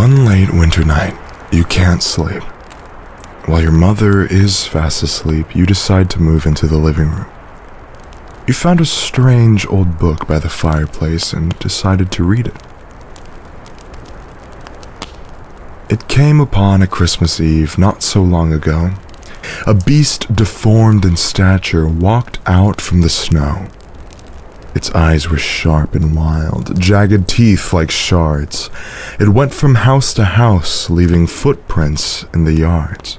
One late winter night, you can't sleep. While your mother is fast asleep, you decide to move into the living room. You found a strange old book by the fireplace and decided to read it. It came upon a Christmas Eve not so long ago. A beast deformed in stature walked out from the snow. Its eyes were sharp and wild, jagged teeth like shards. It went from house to house, leaving footprints in the yards.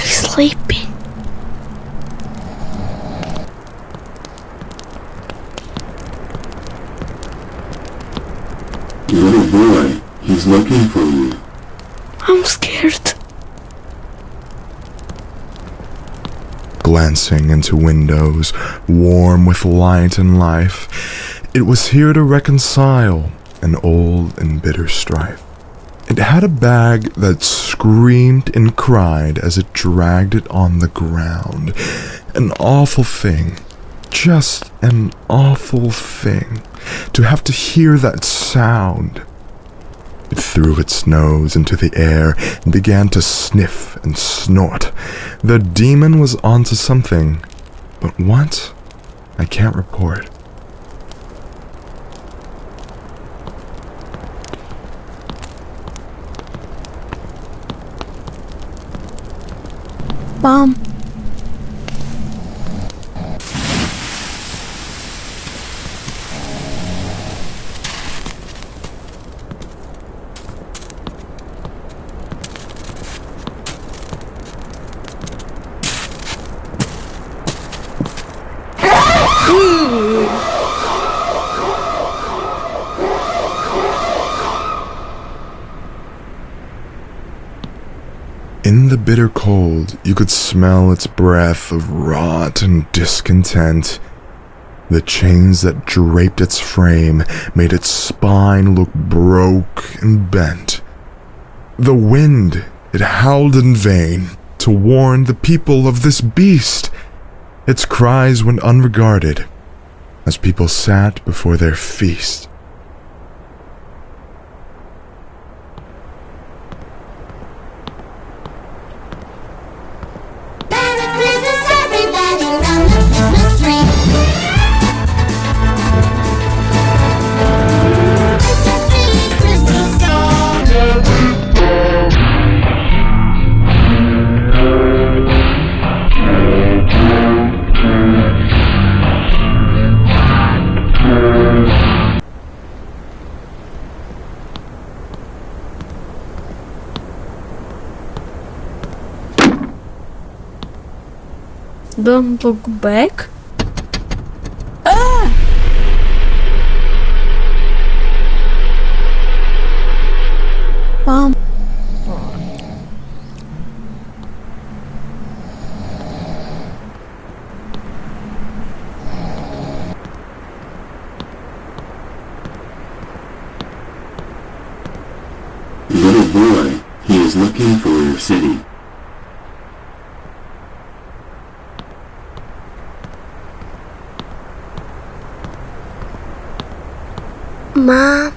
Sleepy. Little boy, he's looking for you. I'm scared. Glancing into windows, warm with light and life, it was here to reconcile an old and bitter strife. It had a bag that screamed and cried as it dragged it on the ground. An awful thing, just an awful thing, to have to hear that sound. It threw its nose into the air and began to sniff and snort. The demon was onto something, but what? I can't report. Mom. In the bitter cold, you could smell its breath of rot and discontent. The chains that draped its frame made its spine look broke and bent. The wind, it howled in vain to warn the people of this beast. Its cries went unregarded as people sat before their feast. Don't look back. Mom. Little boy, he is looking for your city. Mom.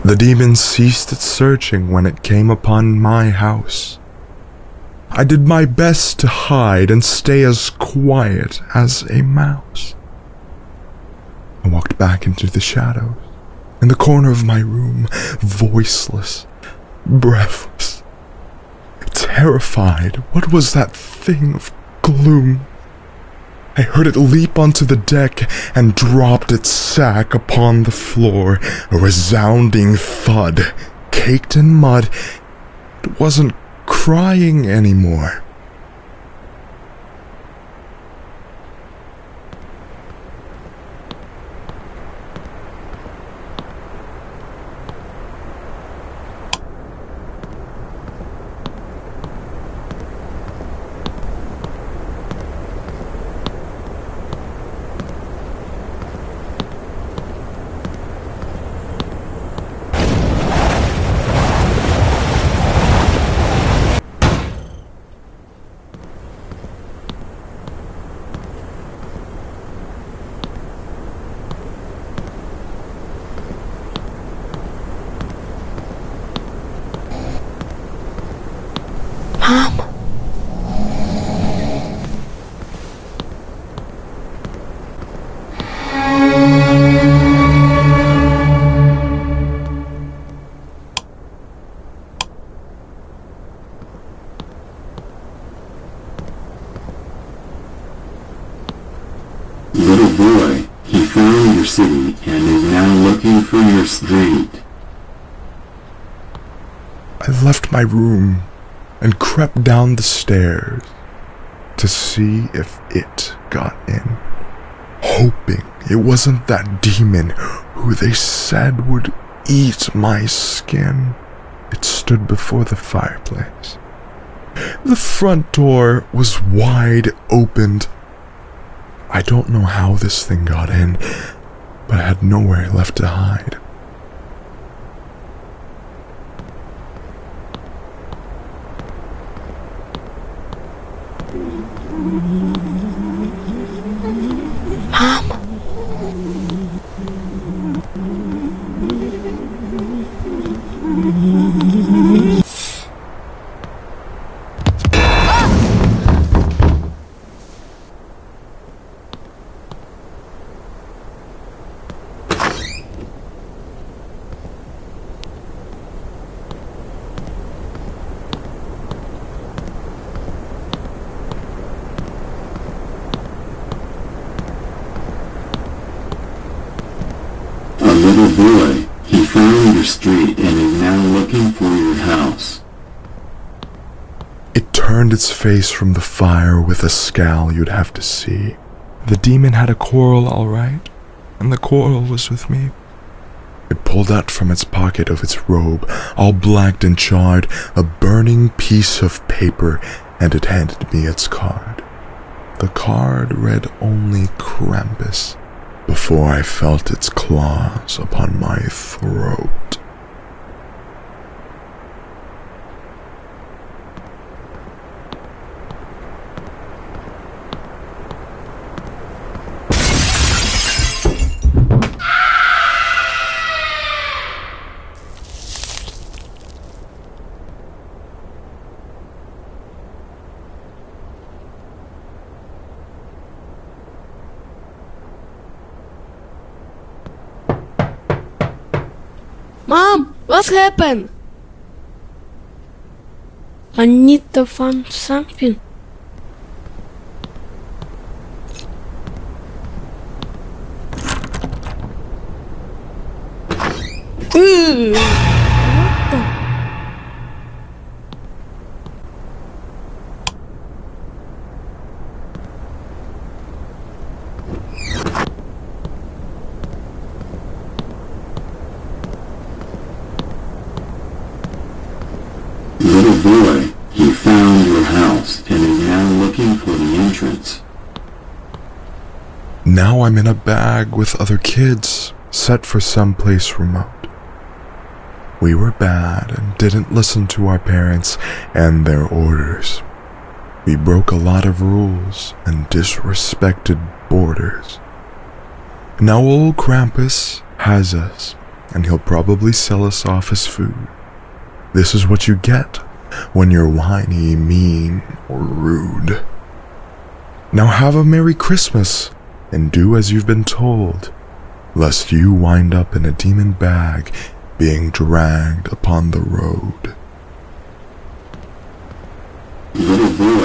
The demon ceased its searching when it came upon my house. I did my best to hide and stay as quiet as a mouse. I walked back into the shadows, in the corner of my room, voiceless, breathless, terrified. What was that thing of gloom? I heard it leap onto the deck and dropped its sack upon the floor, a resounding thud, caked in mud. It wasn't crying anymore. Mom. Little boy, he found your city and is now looking for your street. I left my room and crept down the stairs to see if it got in, hoping it wasn't that demon who they said would eat my skin. It stood before the fireplace. The front door was wide opened. I don't know how this thing got in, but I had nowhere left to hide. Mom. Little boy, he found your street and is now looking for your house. It turned its face from the fire with a scowl you'd have to see. The demon had a quarrel, all right, and the quarrel was with me. It pulled out from its pocket of its robe, all blacked and charred, a burning piece of paper, and it handed me its card. The card read only Krampus, before I felt its claws upon my throat. Mom, what happened? I need to find something. What the? Little boy, he found your house and is now looking for the entrance. Now I'm in a bag with other kids, set for someplace remote. We were bad and didn't listen to our parents and their orders. We broke a lot of rules and disrespected borders. Now old Krampus has us, and he'll probably sell us off as food. This is what you get when you're whiny, mean, or rude. Now have a Merry Christmas, and do as you've been told, lest you wind up in a demon bag being dragged upon the road. Little boy